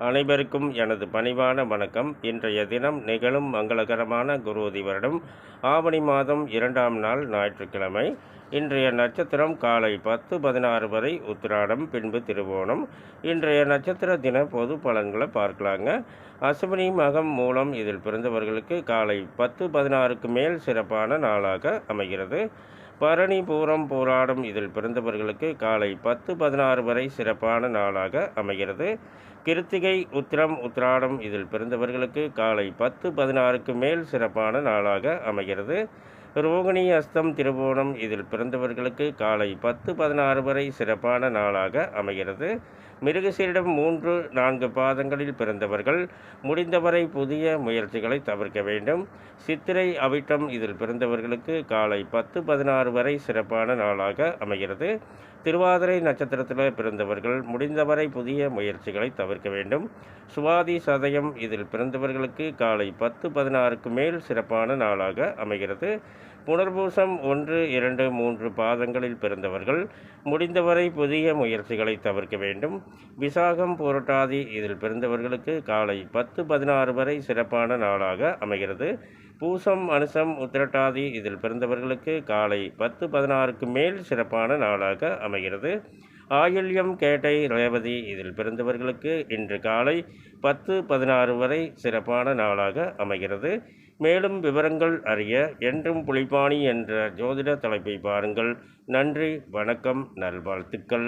அனைவருக்கும் எனது பணிவான வணக்கம். இன்றைய தினம் நிகழும் மங்களகரமான குரோதி வருடம் ஆவணி மாதம் 2ஆம் நாள் ஞாயிற்றுக்கிழமை. இன்றைய நட்சத்திரம் காலை 10:16 வரை உத்திராடம், பின்பு திருவோணம். இன்றைய நட்சத்திர தின பொது பலன்களை பார்க்கலாங்க. அசுவினி, மகம், மூலம் இதில் பிறந்தவர்களுக்கு காலை 10:16க்கு மேல் சிறப்பான நாளாக அமைகிறது. பரணி, பூரம், போராடும் இதில் பிறந்தவர்களுக்கு காலை 10:16 வரை சிறப்பான நாளாக அமைகிறது. கிருத்திகை, உத்திரம், உத்திராடம் இதில் பிறந்தவர்களுக்கு காலை 10:16க்கு மேல் சிறப்பான நாளாக அமைகிறது. ரோகிணி, அஸ்தம், திருவோணம் இதில் பிறந்தவர்களுக்கு காலை 10:16 வரை சிறப்பான நாளாக அமைகிறது. மிருகசீரிடம் 3, 4 பாதங்களில் பிறந்தவர்கள் முடிந்தவரை புதிய முயற்சிகளை தவிர்க்க வேண்டும். சித்திரை, அவிட்டம் இதில் பிறந்தவர்களுக்கு காலை 10:16 வரை சிறப்பான நாளாக அமைகிறது. திருவாதிரை நட்சத்திரத்தில் பிறந்தவர்கள் முடிந்தவரை புதிய முயற்சிகளை தவிர்க்க வேண்டும். சுவாதி, சதயம் இதில் பிறந்தவர்களுக்கு காலை 10:16க்கு மேல் சிறப்பான நாளாக அமைகிறது. புனர்பூசம் 1, 2, 3 பாதங்களில் பிறந்தவர்கள் முடிந்தவரை புதிய முயற்சிகளை தவிர்க்க வேண்டும். விசாகம், புரட்டாதி இதில் பிறந்தவர்களுக்கு காலை 10:16 வரை சிறப்பான நாளாக அமைகிறது. பூசம், அனுசம், உத்திரட்டாதி இதில் பிறந்தவர்களுக்கு காலை 10:16க்கு மேல் சிறப்பான நாளாக அமைகிறது. ஆயில்யம், கேட்டை, ரேவதி இதில் பிறந்தவர்களுக்கு இன்று காலை 10:16 வரை சிறப்பான நாளாக அமைகிறது. மேலும் விவரங்கள் அறிய என்றும் புலிப்பாணி என்ற ஜோதிட தலைப்பை பாருங்கள். நன்றி, வணக்கம், நல்வாழ்த்துக்கள்.